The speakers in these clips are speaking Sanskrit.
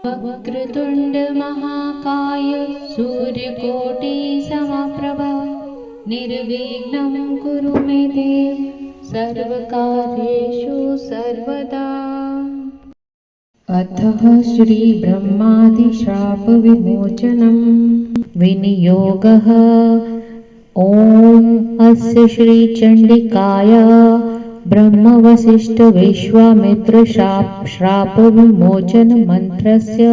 वक्रतुण्ड महाकाय सूर्यकोटि समप्रभ निर्विघ्नं कुरु मे देव सर्वकार्येषु सर्वदा। अतः श्री ब्रह्मादिशाप विमोचनं विनियोगः। ओम अस्य श्री चंडिकाय ब्रह्म वसिष्ठ विश्वामित्र श्राप विमोचन मंत्रस्य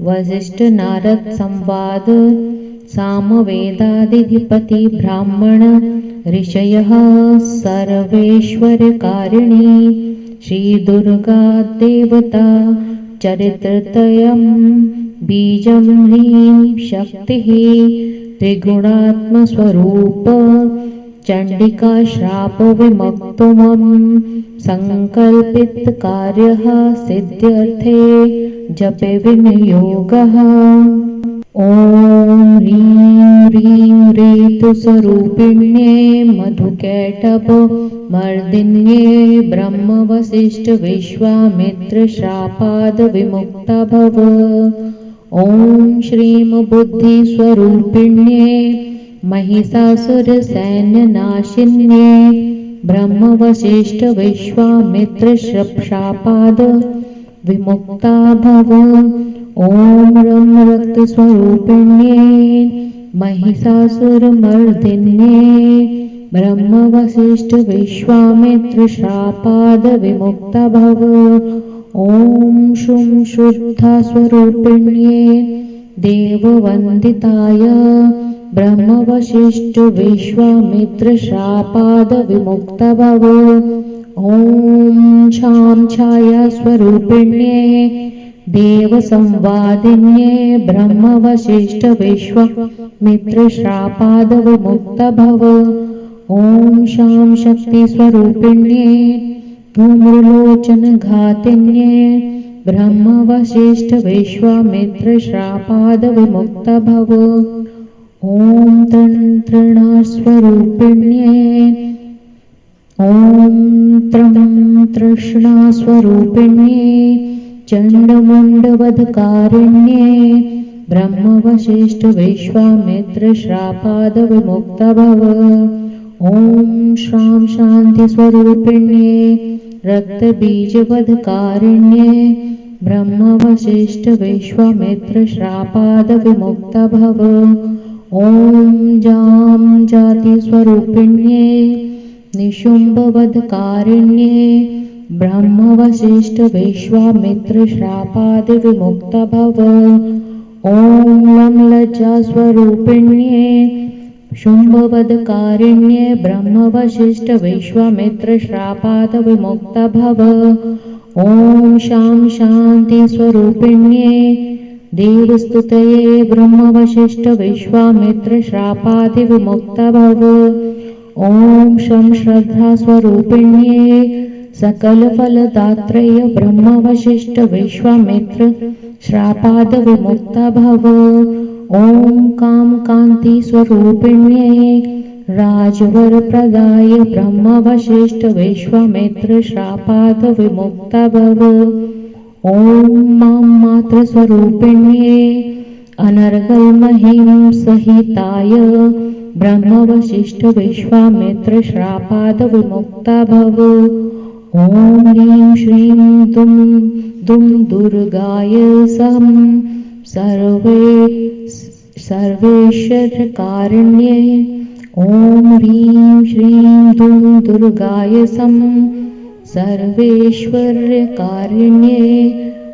वसिष्ठ नारद संवाद सामवेदाधिपति ब्राह्मण ऋषयः सर्वेश्वरकारिणी श्री दुर्गा देवता चरित्रतयं बीजं ह्रीं शक्तिः त्रिगुणात्मस्वरूप चंडिका श्राप विमुक्तुमं संकल्पित कार्यः सिद्ध्यर्थे जपे विनियोगः। ओम ह्रीं ह्रीं ऋतुस्वरूपिण्ये मधुकैटभ मर्दिन्ये ब्रह्म वसिष्ठ विश्वामित्र श्रापाद विमुक्ता भव। ओम श्रीं बुद्धि स्वरूपिण्ये महिषासुर सैन्य नाशिन्ये ब्रह्म वसिष्ठ विश्वामित्र श्रापाद विमुक्ता भव। ओम रम रक्त स्वरूपिण्ये महिषासुर मर्दिन्ये ब्रह्म वसिष्ठ विश्वामित्र श्रापाद विमुक्ता भव। ओम शुं शुद्धा स्वरूपिण्ये देववन्दिताय ब्रह्म वसिष्ठ विश्वामित्र श्रापाद विमुक्ता भव। ओम छां छाया स्वरूपिण्ये देव संवादिन्ये ब्रह्म वसिष्ठ विश्वामित्र श्रापाद विमुक्ता भव। ओम शां शक्ति स्वरूपिण्ये धूम्रलोचन घातिन्ये ब्रह्म वसिष्ठ विश्वामित्र श्रापाद विमुक्ता भव। ओम तृणा स्वरूपिण्ये ओम तृष्णा स्वरूपिण्ये चंडमुंडवधकारिण्ये ब्रह्म वसिष्ठ विश्वामित्र श्रापाद विमुक्ता भव। ओम श्रां शांति स्वरूपिण्ये रक्तबीजवधकारिण्ये ब्रह्म वसिष्ठ विश्वामित्र श्रापाद विमुक्ता भव। ओम जां जाति स्वरूपिण्ये निशुंभवधकारिण्ये ब्रह्म वसिष्ठ विश्वामित्र श्रापाद विमुक्ता भव। ओम लं लज्जा स्वरूपिण्ये शुंभवधकारिण्ये ब्रह्म वसिष्ठ विश्वामित्र श्रापाद विमुक्ता भव। ओम शां शांति स्वरूपिण्ये देवस्तुतये ब्रह्म वसिष्ठ विश्वामित्र श्रापाद विमुक्ता भव। ओम शं श्रद्धा स्वरूपिण्ये सकल फलदात्रय ब्रह्म वसिष्ठ विश्वामित्र श्रापाद विमुक्ता भव। ओम काम कांति स्वरूपिण्ये राजवर प्रदाय ब्रह्म वसिष्ठ विश्वामित्र श्रापाद विमुक्ता भव। ओम मां मात्र स्वरूपिण्ये अनर्गल महिं सहिताय ब्रह्म वसिष्ठ विश्वामित्र श्रापाद विमुक्ता भव। ओम ह्रीं श्रीं दुं दुर्गाय सं सर्वेश्वरकारिण्ये ओम ह्रीं श्रीं दुं दुर्गाय सं सर्वेश्वर्यकारिण्ये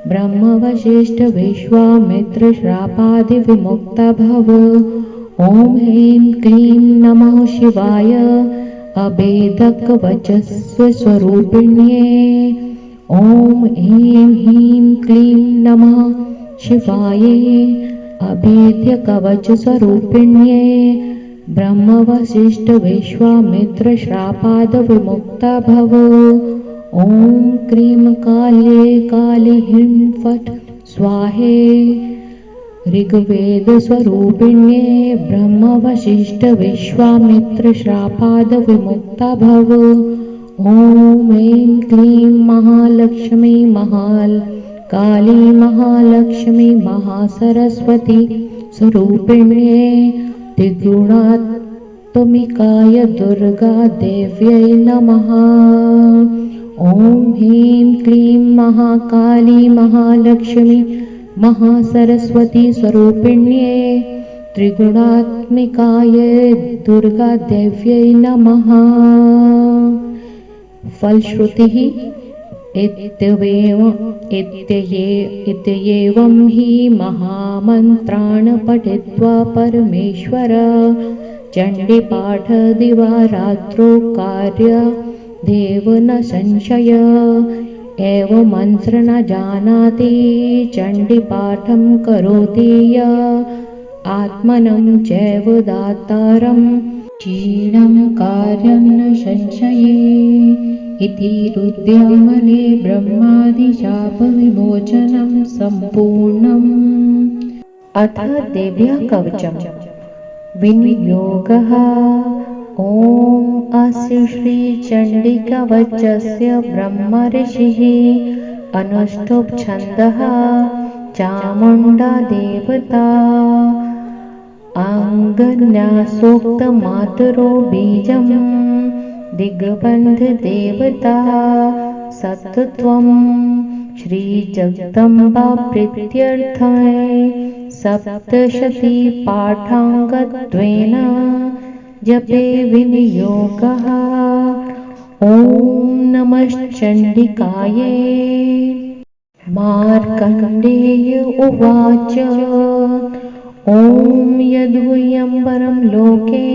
ब्रह्म वसिष्ठ विश्वामित्र श्रापाद विमुक्ता भव। ओम ऐं क्लीं नमः शिवाय अभेदक वचस्व स्वरूपिण्ये ओम ऐं ह्रीं क्लीं नमः शिवाय अभेद्य कवच स्वरूपिण्ये ब्रह्म वसिष्ठ विश्वामित्र श्रापाद विमुक्ता भव। ओम क्रीं काले काले ह्रीं फट् स्वाहे ऋग्वेद स्वरूपिण्ये ब्रह्म वसिष्ठ विश्वामित्र श्रापाद विमुक्ता भव। ओम ऐं क्लीं महालक्ष्मी काली महालक्ष्मी महासरस्वती स्वरूपिण्ये त्रिगुणात्मिकाय दुर्गा देव्यै नमः। ॐ ह्रीं क्लीं महाकाली महालक्ष्मी महासरस्वती स्वरूपिण्ये त्रिगुणात्मिकाय दुर्गा देव्यै नमः। फलश्रुतिः इत्येवं हि महामन्त्रान् पठित्वा परमेश्वर चण्डीपाठ दिवारात्रो कार्य देव न संशय। एवं मंत्र न जानाति चण्डीपाठं करोति य आत्मनं चैव दातारं क्षीणं कार्यं न संशये। इति रुद्रयामले ब्रह्मादिशापविमोचनं सम्पूर्णम्। अथ देव्या कवचं विनियोगः। ॐ अस्य श्रीचण्डीकवचस्य ब्रह्मर्षिः अनुष्टुप् छन्दः चामुण्डा देवता आङ्गन्यासोक्तमातरो बीजं दिग्बन्धदेवता सत्त्वं श्रीजगदम्बा प्रीत्यर्थं सप्तशती पाठाङ्गत्वेन जपे विनियोगः। ॐ नमश्चण्डिकायै। मार्कण्डेय उवाच ॐ यद्गुह्यं परं लोके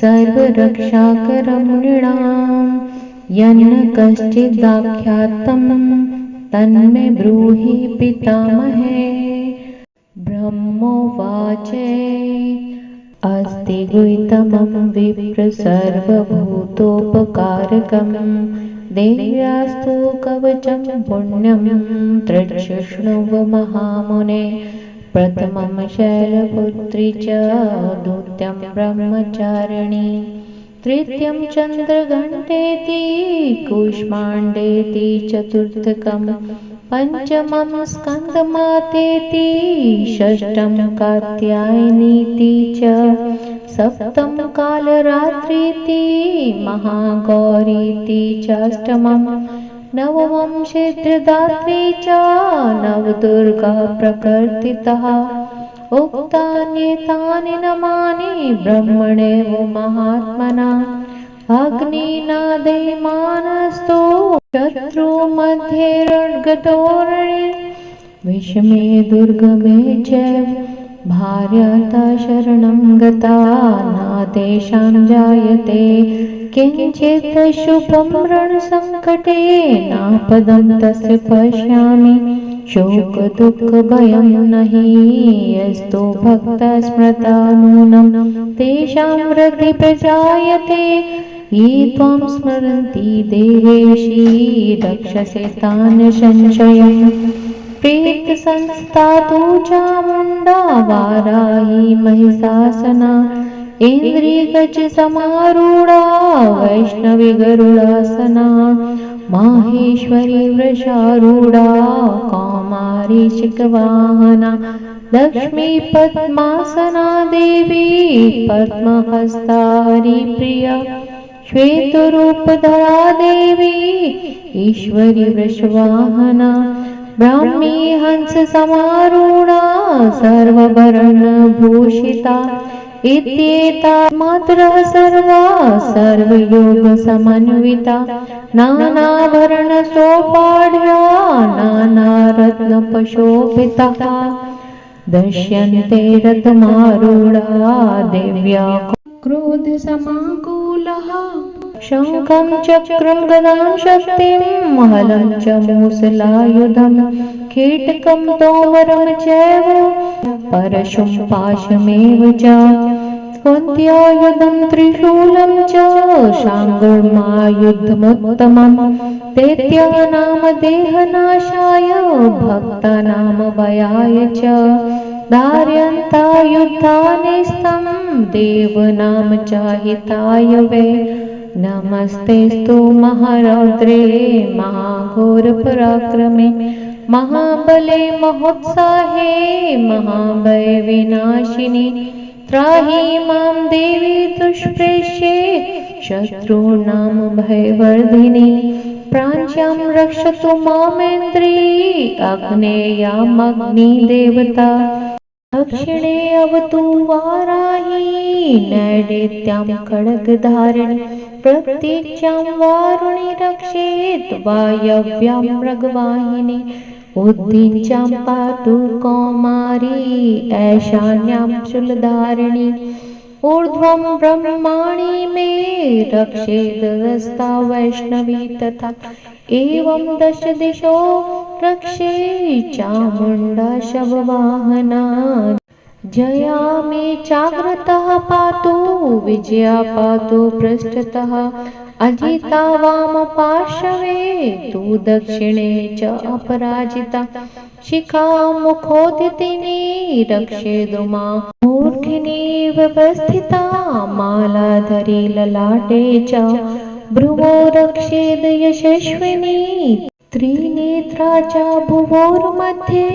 सर्वरक्षाकरं नृणां यन्न कश्चिदाख्यातं तन्मे ब्रूहि पितामहे। ब्रह्मोवाच अस्ति गुह्यतमं विप्र सर्वभूतोपकारकं देव्यास्तु कवचं पुण्यं तृच्छृणुव महामुने। प्रथमं शैलपुत्री च द्वितीयं ब्रह्मचारिणी तृतीयं चन्द्रघण्टेति कूष्माण्डेति चतुर्थकं पंचमं स्कन्दमातेति षष्ठं कात्यायनीति च सप्तमं कालरात्रीति महागौरीति चाष्टमं नवमं क्षेत्रदात्री च नवदुर्गा प्रकृतितः। उक्तान्येतानि नामानि ब्रह्मणेव महात्मना अग्निनादैमानस्तु शत्रुमध्ये रणगतोरणे विषमे दुर्गमे चैव भार्याता शरणं गता नादेशां जायते किञ्चित् शुभं रणसङ्कटे नापदं तस्य पश्यामि शोकदुःखभयं नहि यस्तु भक्ता स्मृता नूनं तेषां वृद्धि प्रजायते। ये त्वां स्मरन्ति देवेशी रक्षसे तान् संशयम्। प्रेतसंस्था तु चामुण्डा वाराही महिषासना इन्द्रियगज समारूढा वैष्णवी गरुडासना माहेश्वरी वृषारूढा कौमारी चिकवाहना लक्ष्मी पद्मासना देवी पद्महस्ता हरिप्रिया श्वेतरूपधरा देवी ईश्वरी वृषवाहना ब्राह्मी हंस समारूढा सर्वभरणभूषिता इत्येता मातरः सर्वा सर्वयोगसमन्विता नानाभरणसौपाढ्या नानारत्नपशोभिताः दृश्यन्ते रथमारूढा देव्या क्रोधसमाकुलः शङ्खं चक्रं गदां शक्तिं हलं च मूसलायुधं कीटकं तोमरं चैव परशुं पाशमेव च कुन्त्यायुधं त्रिशूलं च शाङ्गुर्मायुधमुत्तमं दैत्यानां देहनाशाय भक्तानां भयाय च धारयन्तायुधानिस्तं देवानां च हिताय वै। नमस्तेस्तु महारौद्रे महाघोरपराक्रमे महाबले महोत्साहे महाभयविनाशिनि त्राहि मां देवी दुष्प्रेष्ये शत्रूणां भयवर्धिनि प्राच्यां रक्षतु मामेन्द्री आग्नेयामग्निदेवता दक्षिणे अवतु वाराही नैऋत्यां खड्गधारिणी प्रत्यक्षां वारुणि रक्षेत् वायव्यां मृगवाहिनी उद्दीचां पातु कौमारी ऐशान्यां शूलधारिणी ऊर्ध्वं ब्रह्माणि मे रक्षेदस्ता वैष्णवी तथा एवं दश दिशो रक्षे चामुण्डा शववाहना जया मे चाग्रतः पातु विजया पातु पृष्ठतः अजिता वामपार्श्वे तु दक्षिणे च अपराजिता शिखा मुखोदितिनी रक्षेदु मां मूर्ध्नि व्यवस्थिता मालाधरी ललाटे च भ्रुवो रक्षेद यशस्विनी त्रिनेत्रा च भुवोर्मध्ये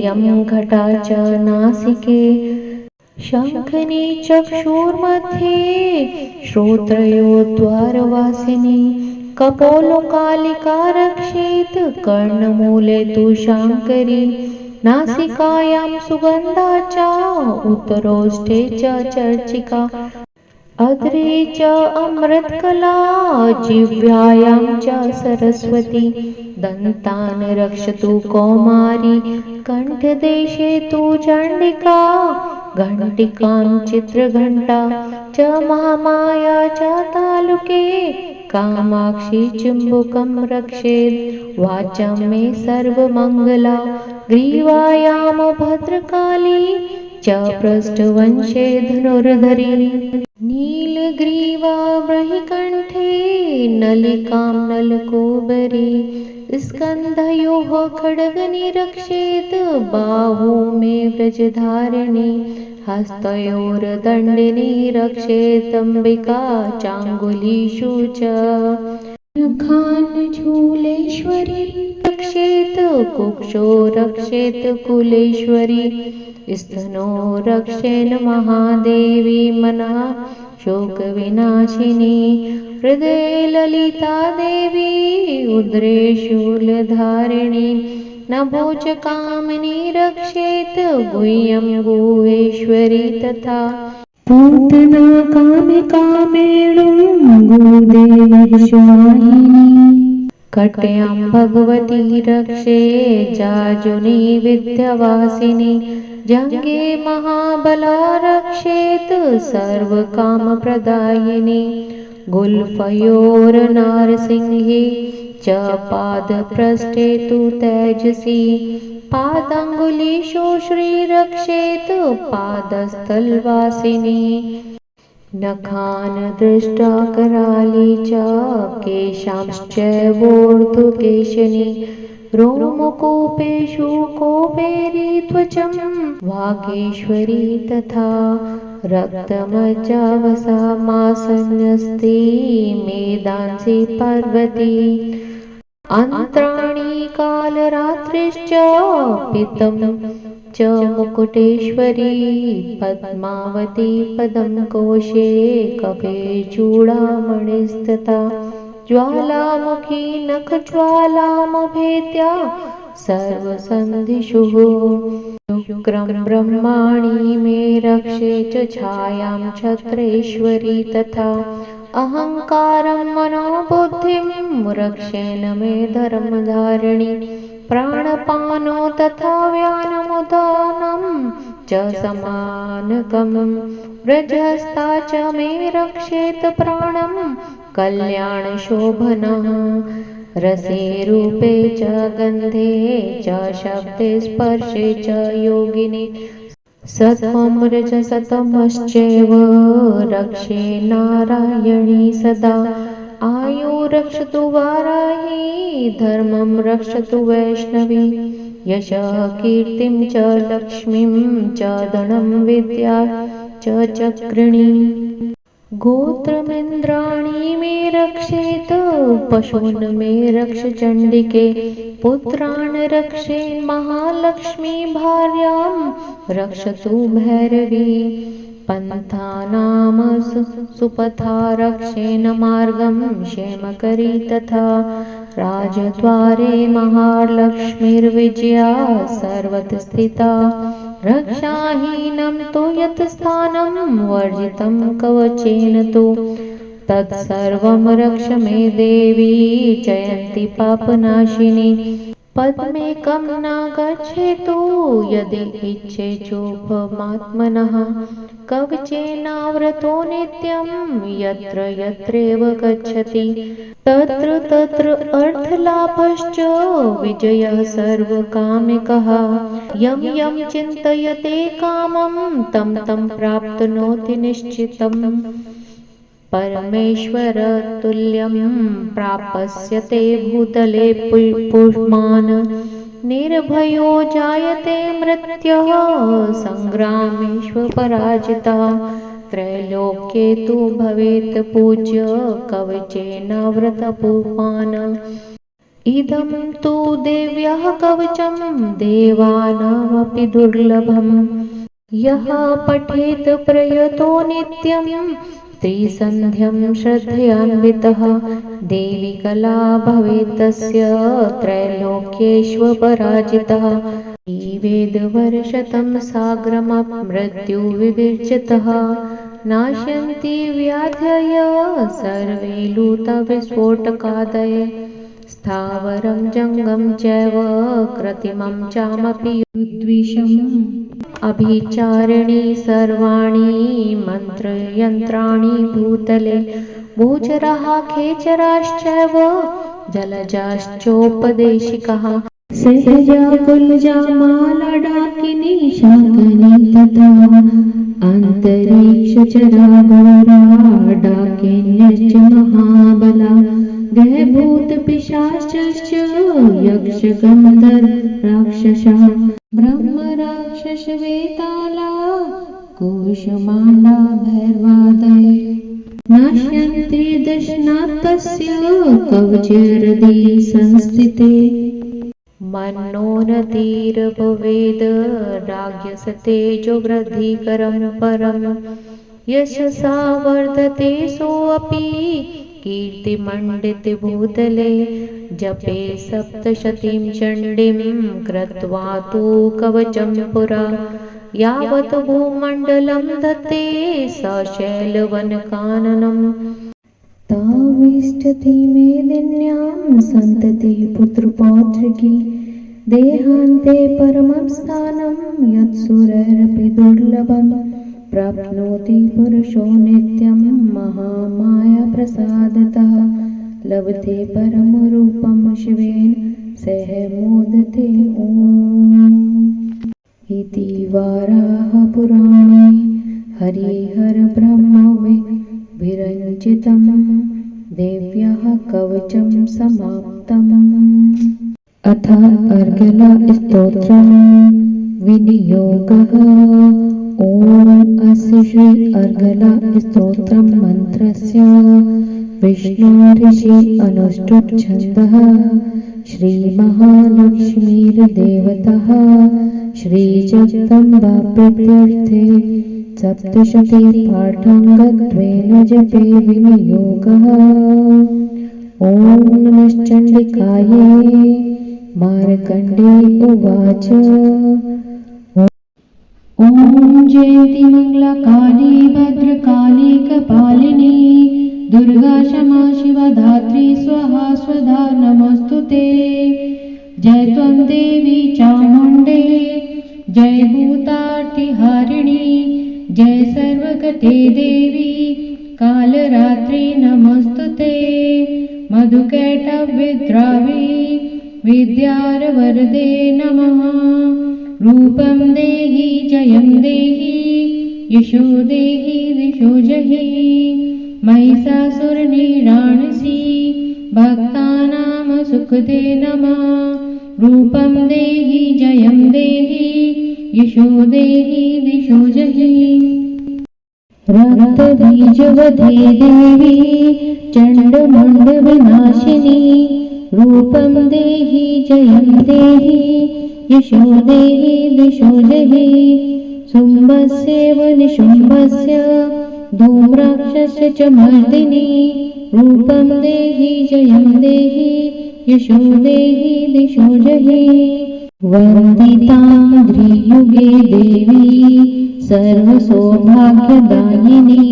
यं घटा च नासिके शङ्खनी चक्षुर्मध्ये श्रोत्रयोद्वारवासिनी कपोलकालिका रक्षेत् कर्णमूले तु शाङ्करी नासिकायां सुगन्धा च उत्तरोष्ठे च चर्चिका अग्रे च अमृतकला जिह्वायां च सरस्वती दन्तान् रक्षतु कौमारी कण्ठदेशे तु चण्डिका घण्टिकां चित्रघण्टा च महामाया च तालुके कामाक्षी चुम्बकं रक्षेत् वाचं मे सर्वमङ्गला ग्रीवायां भद्रकाली च पृष्ठवंशे धनुर्धरी नीलग्रीवा बृहत्कण्ठे नलिकां नलकूबरी स्कन्धयोः खड्गनि रक्षेत् बाहू मे व्रजधारिणी हस्तयोर्दण्डिनी रक्षेदम्बिका चाङ्गुलीषु च नखान्शूलेश्वरी रक्षेत् कुक्षो रक्षेत् कुलेश्वरी स्तनो रक्षेन् महादेवी मनः शोकविनाशिनी हृदये ललिता देवी उदरे शूलधारिणी नभो च कामिनी रक्षेत् गुह्यं गुहेश्वरी तथा पूतना कामिकामेणुं गोदेवीश्वाहिनी कट्यां भगवती रक्षे जाजुनी विद्यावासिनी जङ्गे महाबला रक्षेत् सर्वकामप्रदायिनी गुल्फयोर्नारसिंही च पादपृष्ठे तु तेजसी पादाङ्गुलीषु श्रीरक्षेत् पादस्थलवासिनी नखान् दृष्टा कराली च केशांश्चैवोर्ध्वकेशिनी रोमकूपेषु कौबेरी त्वचं वागेश्वरी तथा रक्तमज्जावसामासन्यस्ति मेदांसि पार्वती अन्त्राणि कालरात्रिश्च पितं च मुकुटेश्वरी पद्मावती पदं कोशे कफे चूडामणिस्तथा ज्वालामुखी नखज्वालामभेद्या सर्वसन्धिषु शुक्रं ब्रह्माणि मे रक्षे च छायां छत्रेश्वरी तथा अहङ्कारं मनोबुद्धिं रक्षेन मे धर्मधारिणी प्राणपानो तथा व्यानमुदानं च समानकं व्रजहस्ता च मे रक्षेत् प्राणं कल्याणशोभनः रसे रूपे च गन्धे च शब्दे स्पर्शे च योगिनी सत्वं रजसतमश्चैव रक्षे नारायणी सदा आयु रक्षतु वाराही धर्मं रक्षतु वैष्णवी यशः कीर्तिं च लक्ष्मीं च धनं विद्या च चक्रिणी गोत्रमिन्द्राणि मे रक्षेत पशून् मे रक्ष चण्डिके पुत्रान् रक्षेन् महालक्ष्मी भार्यां रक्षतु भैरवी पन्थानां सुपथा रक्षेन् मार्गं क्षेमकरी तथा राजद्वारे महालक्ष्मीर्विजया सर्वत्र स्थिता रक्षाहीनं तु यत् स्थानं वर्जितं कवचेन तु तत्सर्वं रक्ष मे देवी जयन्ती पापनाशिनी पद्मेकं न गच्छेतु यदि इच्छेच्छोपमात्मनः कवचेनावृतो नित्यं यत्र यत्रैव गच्छति तत्र तत्र अर्थलाभश्च विजयः सर्वकामिकः यं यं चिन्तयते कामं तं तं प्राप्नोति निश्चितम् परमेश्वरतुल्यं प्राप्स्यते भूतले पुष्मान् निर्भयो जायते मृत्युः सङ्ग्रामेष्वपराजितः त्रैलोक्ये तु भवेत् पूज्य कवचेनावृतपुमान् इदं तु देव्याः कवचं देवानामपि दुर्लभम् यः पठेत् प्रयतो नित्यं त्रिसन्ध्यं श्रद्धयान्वितः देवी कला भवेत् तस्य त्रैलोक्येष्वपराजितः वेदवर्षतं साग्रममृत्युविवर्जितः नाश्यन्ति व्याधयः सर्वे लूतविस्फोटकादये स्थावरं जङ्गम चैव कृत्रिमं चामपि द्विषम् अभिचारिणी सर्वाणि मन्त्रयन्त्राणि भूतले भूचराः खेचराश्चैव जलजाश्चोपदेशिकाः सहजा कुलजा मालाडाकिनी शाकिनी तथा अन्तरिक्षचरा घोरा डाकिन्यश्च महाबला गहभूतपिशाचश्च यक्षगन्धर्व राक्षसः ब्रह्मराक्षसवेताला कोशमाला भैरवादये नाश्यन्ति दशनाथस्य कवचहृदि संस्थिते मनोरतिर्भवेद् राज्ञसतेजो वृद्धिकरं परं यशसा वर्धते सोऽपि कीर्तिमण्डिते भूतले जपे सप्तशतीं चण्डीं कृत्वा तु कवचं पुरा यावत् भूमण्डलं धत्ते सशैलवनकाननम् ताविष्ठति मेदिन्यां सन्ततिः पुत्रपौत्रिकी देहान्ते परमं स्थानं यत्सुरैरपि दुर्लभं प्राप्नोति पुरुषो नित्यं महामायाप्रसादतः लभते परमरूपं शिवेन सह मोदते ॐ इति वाराहपुराणे हरिहरब्रह्मविरञ्चितं देव्याः कवचं समाप्तम्। अथ अर्गला स्तोत्रं विनियोगः। ॐ अस्य श्री अर्गला स्तोत्रं मन्त्रस्य विष्णु ऋषि अनुष्टुप् छन्दः श्री महालक्ष्मीर्देवतः श्री जगदम्बा प्रीत्यर्थे सप्तशती पाठाङ्गत्वेन जपे विनियोगः। ॐ नमश्चण्डिकायै। मार्कण्डे उवाच ॐ जयन्ती मङ्गलाकाली भद्रकाली कपालिनी दुर्गा क्षमा शिवा धात्री स्वाहा स्वधा नमस्तुते। जय त्वं देवी चामुण्डे जय भूतार्तिहारिणी जय सर्वगते देवी कालरात्रि नमस्तुते। मधुकैटभविद्रावी विद्यारवरदे नमः। रूपं देहि जयं देहि यशो देहि दिशो जहि महिषासुरनिराणसि भक्तानां सुखदे नमः। रूपं देहि जयं देहि यशो देहि दिशो जहि। रक्तबीजवधे देवी चण्डमुण्डविनाशिनी रूपं देहि जयं देहि यशो देहि दिशो जहि शुम्भस्यैव निशुम्भस्य धूम्राक्षस्य च मर्दिनी रूपं देहि जयं देहि यशो देहि दिशो जहि वन्दितां द्रियुगे देवी सर्वसौभाग्यदायिनी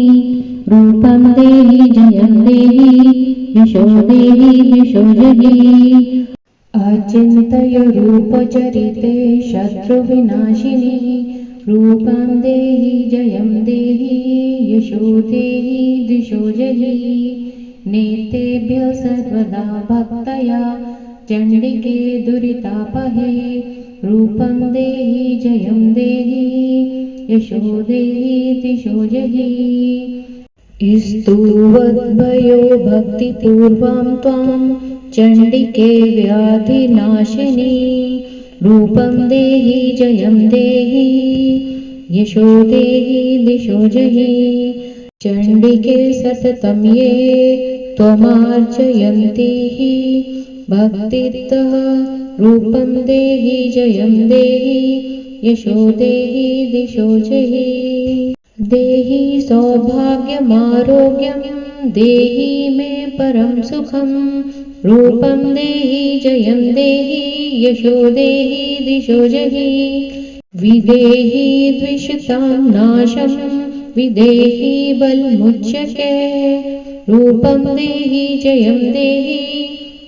रूपं देहि जयं देहि यशो देहि दिशो जहि अचिन्तय रूपचरिते शत्रुविनाशिनी रूपं देहि जयं देहि यशो देहि दिशो जहि नेतेभ्यः सर्वदा भक्तया चण्डिके दुरितापहे रूपं देहि जयं देहि यशो देहि दिशो जहि स्तुवद्भयो भक्तिपूर्वां त्वां चण्डिके व्याधिनाशिनी रूपं देहि जयं देहि यशो देहि दिशो जहि चण्डिके सततं ये त्वमार्चयन्ति हि भक्तितः रूपं देहि जयं देहि यशो देहि दिशो जहि देहि सौभाग्यमारोग्यं देहि मे परं सुखं रूपं देहि जयं देहि यशो देहि दिशो जहि विदेहि द्विषतां नाशं विदेहि बलमुच्यके रूपं देहि जयं देहि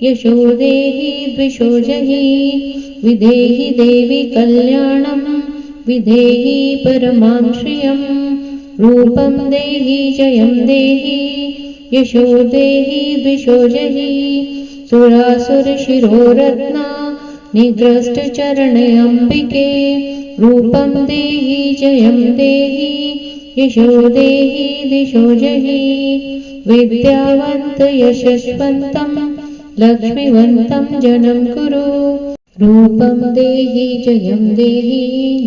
यशो देहि द्विषो जहि विदेहि देवि कल्याणं विदेहि परमां श्रियं रूपं देहि जयं देहि यशो देहि द्विषो जहि सुरासुरशिरोरत्ना निग्रष्टचरणे अम्बिके रूपं देहि जयं देहि यशो देहि दिशो जहि विद्यावन्त यशस्वन्तं लक्ष्मीवन्तं जनं कुरु रूपं देहि जयं देहि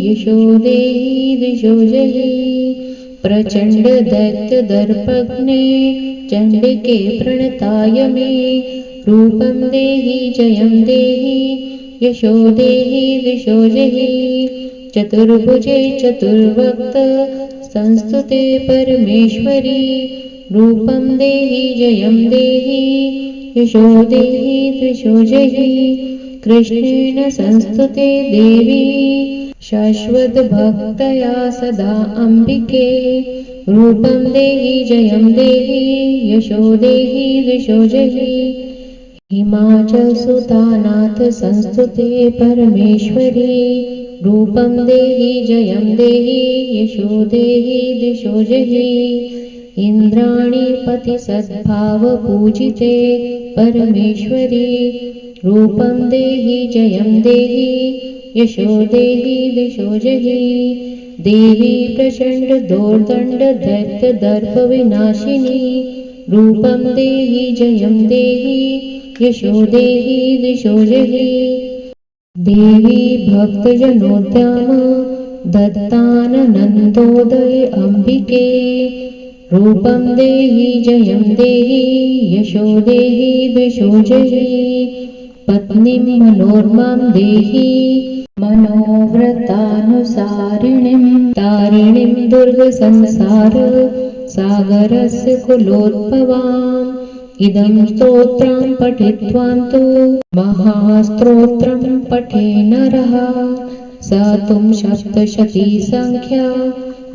यशो देहि दिशो जहि प्रचण्ड दैत्यदर्पघ्ने चण्डिके प्रणताय मे रूपं देहि जयं देहि यशो देहि दिशो जहि चतुर्भुजे चतुर्वक्त संस्तुते परमेश्वरी रूपं देहि जयं देहि यशो देहि दिशो जहि कृष्णेन संस्तुते देवी शाश्वतभक्तया सदा अम्बिके रूपं देहि जयं देहि यशो देहि दिशो जहि हिमाचलसुतानाथ संस्तुते परमेश्वरी रूपं देहि जयं देहि यशो देहि दिशो जहि इन्द्राणीपति सद्भावपूजिते परमेश्वरी रूपं देहि जयं देहि यशो देहि दिशो जहि देवी प्रचण्ड दोर्दण्ड दैत्यदर्पविनाशिनी रूपं देहि जयं देहि यशो देहि दिशो जहि देवी भक्तजनोद्याम दत्तानन्दोदये अम्बिके रूपं देहि जयं देहि यशो देहि दिशो जहि पत्नीं मनोरमां देहि मनोव्रतानुसारिणीं तारिणीं दुर्गसंसार सागरस्य कुलोद्भवाम् इदं स्तोत्रं पठित्वां तु महास्तोत्रं पठे नरः स तुं सप्तशती संख्या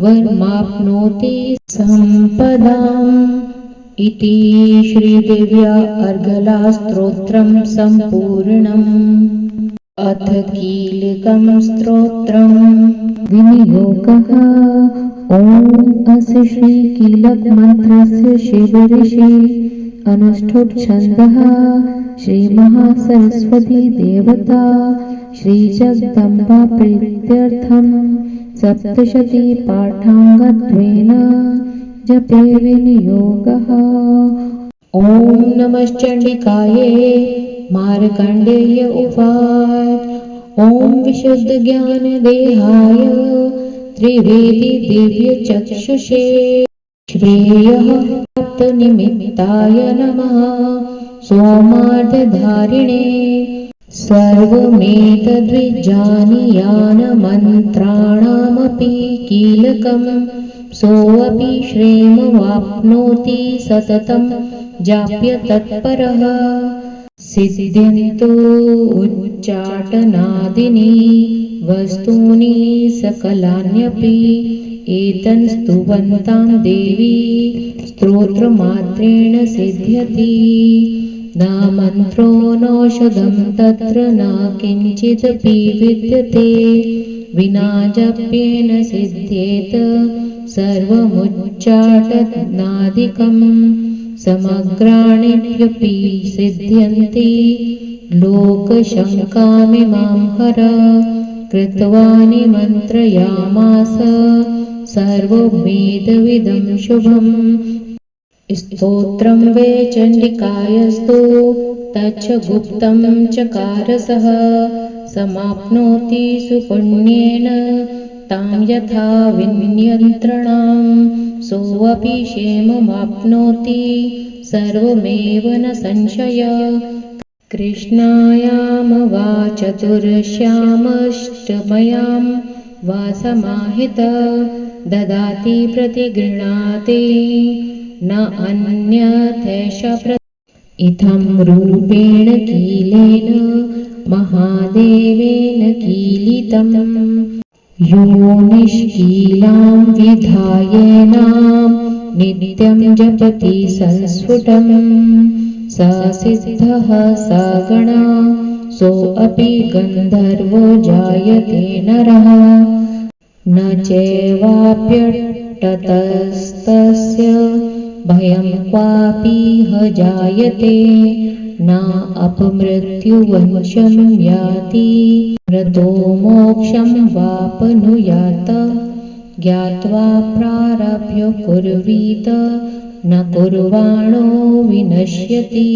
वरमाप्नोति सम्पदाम् इति श्रीदेव्या अर्गलास्तोत्रं सम्पूर्णम् अथ कीलकं स्तोत्रं विनियोगः ॐ अस्य श्रीकीलकमन्त्रस्य शिवऋषि अनुष्ठुप् छन्दः श्रीमहासरस्वती देवता श्रीजगदम्बा प्रीत्यर्थं सप्तशती पाठाङ्गत्वेन जपे विनियोगः ॐ नमश्चण्डिकायै मार्कण्डेय उवाच ॐ विशुद्धज्ञानदेहाय त्रिवेदी दिव्यचक्षुषे श्रेयः प्राप्तनिमित्ताय नमः सोमार्धधारिणे सर्वमेतद्विजानीयानमन्त्राणामपि कीलकं सोऽपि श्रेयमवाप्नोति सततं जाप्य तत्परः सिद्ध्यन्तु उच्चाटनादीनि वस्तूनि सकलान्यपि एतन् स्तुवन्तां देवी स्तोत्रमात्रेण सिद्ध्यति न मन्त्रो नौषधं तत्र न किञ्चिदपि विद्यते विना जप्येन सिद्ध्येत सर्वमुच्चाटनादिकम् समग्राण्यपि सिद्ध्यन्ति लोकशङ्कामिमां हर कृत्वा निमन्त्रयामास सर्वमेतविदं शुभम् स्तोत्रं वै चण्डिकायस्तु तच्च गुप्तं चकारसः समाप्नोति सुपुण्येन तां यथा विन्यन्त्रणां सोऽपि क्षेममाप्नोति सर्वमेव न संशय कृष्णायां वा चतुर्श्यामष्टम्यां वा समाहित ददाति प्रतिगृह्णाति न अन्यथैष इत्थं रूपेण कीलेन महादेवेन कीलितं यो निष्कीलां विधायेनां नित्यं जपति संस्फुटं स सिद्धः स गणः सोऽपि गन्धर्वो जायते नरः न चैवाप्यटतस्तस्य भयं क्वापि ह जायते न अपमृत्युवंशं याति मृतो मोक्षं वाप्नुयात् ज्ञात्वा प्रारभ्य कुर्वीत न कुर्वाणो विनश्यति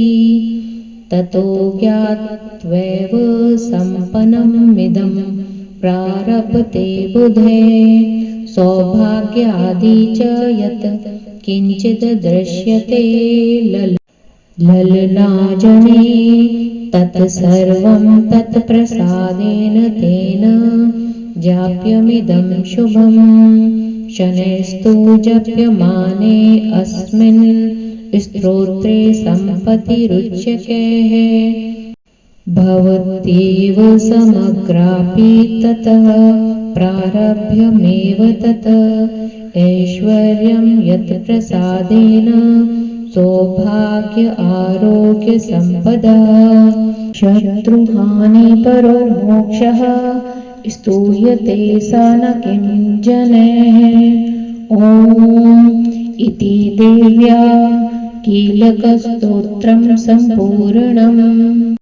ततो ज्ञात्वैव सम्पन्नमिदं प्रारभते बुधे सौभाग्यादि च यत् किञ्चित् दृश्यते ललनाजने तत्सर्वं तत्प्रसादेन तेन जाप्यमिदं शुभम् शनैस्तु जप्यमाने अस्मिन् स्तोत्रे सम्पत्तिरुच्यते भवत्येव समग्रापि ततः प्रारभ्यमेव तत् ऐश्वर्यं यत् प्रसादेन सौभाग्य आरोग्य सम्पदा शत्रुहानिपरो मोक्षः स्तूयते स न किञ्जनैः ॐ इति देव्या कीलकस्तोत्रं सम्पूर्णम्।